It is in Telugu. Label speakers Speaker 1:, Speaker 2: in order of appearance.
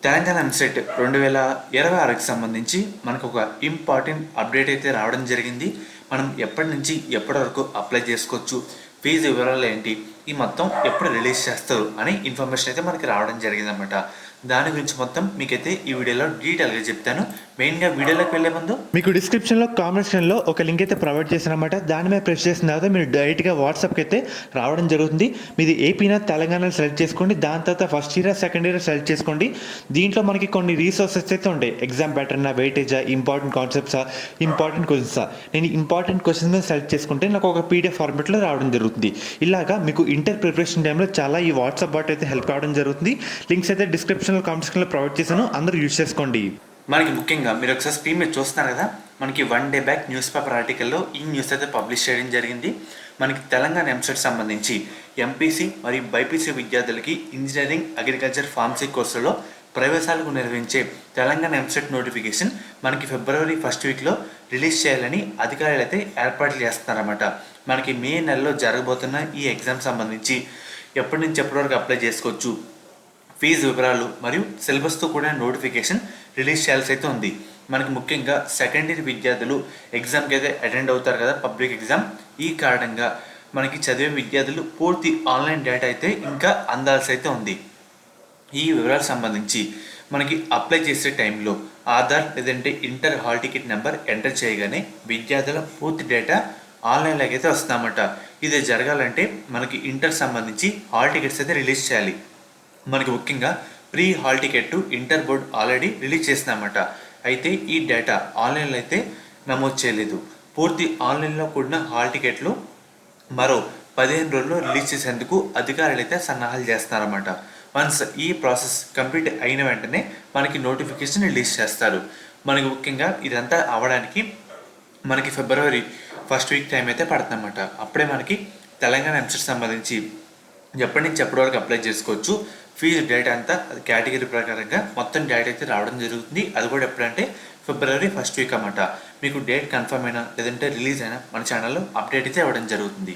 Speaker 1: తెలంగాణ ఎంసెట్ 2026కి సంబంధించి మనకు ఒక ఇంపార్టెంట్ అప్డేట్ అయితే రావడం జరిగింది. మనం ఎప్పటి నుంచి ఎప్పటి వరకు అప్లై చేసుకోవచ్చు, ఫీజు వివరాలు ఏంటి, ఈ మొత్తం ఎప్పుడు రిలీజ్ చేస్తారు అనే ఇన్ఫర్మేషన్ అయితే మనకి రావడం జరిగిందన్నమాట. దాని గురించి మొత్తం మీకైతే ఈ వీడియోలో డీటెయిల్గా చెప్తాను. మెయిన్గా వీడియోలోకి వెళ్ళే ముందు
Speaker 2: మీకు డిస్క్రిప్షన్లో కామెంట్ సెక్షన్లో ఒక లింక్ అయితే ప్రొవైడ్ చేశానమాట. దాని మీద ప్రెస్ చేసిన తర్వాత మీరు డైరెక్ట్గా వాట్సాప్కి అయితే రావడం జరుగుతుంది. మీది ఏపీనా తెలంగాణ సెలెక్ట్ చేసుకోండి. దాని తర్వాత first year second year select చేసుకోండి. దీంట్లో మనకి కొన్ని రీసోర్సెస్ అయితే ఉంటాయి. ఎగ్జామ్ ప్యాటర్న్, వెయిటేజా, ఇంపార్టెంట్ కాన్సెప్ట్సా, ఇంపార్టెంట్ క్వశ్చన్సా. నేను ఇంపార్టెంట్ క్వశ్చన్స్ మీద సెలెక్ట్ చేసుకుంటే నాకు ఒక పీడిఎఫ్ ఫార్మెట్లో రావడం జరుగుతుంది. ఇలాగా మీకు ఇంటర్ ప్రిపరేషన్ టైంలో చాలా ఈ వాట్సాప్ బాట్ అయితే హెల్ప్ కావడం జరుగుతుంది. లింక్స్ అయితే డిస్క్రిప్షన్లో కామెంట్ సెక్షన్లో ప్రొవైడ్ చేశాను, అందరూ యూజ్ చేసుకోండి.
Speaker 1: మనకి ముఖ్యంగా మీరు ఒకసారి స్క్రీన్ మీద చూస్తున్నారు కదా, మనకి 1 డే బ్యాక్ న్యూస్ పేపర్ ఆర్టికల్లో ఈ న్యూస్ అయితే పబ్లిష్ చేయడం జరిగింది. మనకి తెలంగాణ ఎంసెట్ సంబంధించి ఎంపీసీ మరియు బైపీసీ విద్యార్థులకి ఇంజనీరింగ్, అగ్రికల్చర్, ఫార్మసీ కోర్సులో ప్రవేశాలకు నిర్వహించే తెలంగాణ ఎంసెట్ నోటిఫికేషన్ మనకి ఫిబ్రవరి 1st వీక్లో రిలీజ్ చేయాలని అధికారులు అయితే ఏర్పాట్లు చేస్తున్నారన్నమాట. మనకి మే నెలలో జరగబోతున్న ఈ ఎగ్జామ్ సంబంధించి ఎప్పటి నుంచి ఎప్పటి వరకు అప్లై చేసుకోవచ్చు, ఫీజు వివరాలు మరియు సిలబస్తో కూడిన నోటిఫికేషన్ రిలీజ్ చేయాల్సి అయితే ఉంది. మనకి ముఖ్యంగా సెకండ్ ఇయర్ విద్యార్థులు ఎగ్జామ్కి అయితే అటెండ్ అవుతారు కదా, పబ్లిక్ ఎగ్జామ్. ఈ కారణంగా మనకి చదివే విద్యార్థులు పూర్తి ఆన్లైన్ డేటా అయితే ఇంకా అందాల్సి అయితే ఉంది. ఈ వివరాలకు సంబంధించి మనకి అప్లై చేసే టైంలో ఆధార్ లేదంటే inter hall ticket number enter చేయగానే విద్యార్థుల పూర్తి డేటా ఆన్లైన్లోకి అయితే వస్తుందన్నమాట. ఇది జరగాలంటే మనకి ఇంటర్ సంబంధించి హాల్ టికెట్స్ అయితే రిలీజ్ చేయాలి. మనకి ముఖ్యంగా pre hall ticket inter board already release చేసిందన్నమాట. అయితే ఈ డేటా ఆన్లైన్లో అయితే నమోదు చేయలేదు. పూర్తి ఆన్లైన్లో కూడిన హాల్ టికెట్లు మరో 15 రోజుల్లో రిలీజ్ చేసేందుకు అధికారులు అయితే సన్నాహాలు చేస్తున్నారన్నమాట. వన్స్ ఈ ప్రాసెస్ కంప్లీట్ అయిన వెంటనే మనకి నోటిఫికేషన్ రిలీజ్ చేస్తారు. మనకి ముఖ్యంగా ఇదంతా అవ్వడానికి మనకి ఫిబ్రవరి 1st వీక్ టైం అయితే పడుతుందన్నమాట. అప్పుడే మనకి తెలంగాణ ఎంసెట్ సంబంధించి ఎప్పటి నుంచి ఎప్పటి వరకు అప్లై చేసుకోవచ్చు, ఫీజు డేటా అంతా అది కేటగిరీ ప్రకారంగా మొత్తం డేటా అయితే రావడం జరుగుతుంది. అది కూడా ఎప్పుడంటే ఫిబ్రవరి 1st వీక్ అన్నమాట. మీకు డేట్ కన్ఫర్మ్ అయినా లేదంటే రిలీజ్ అయినా మన ఛానల్లో అప్డేట్ అయితే ఇవ్వడం జరుగుతుంది.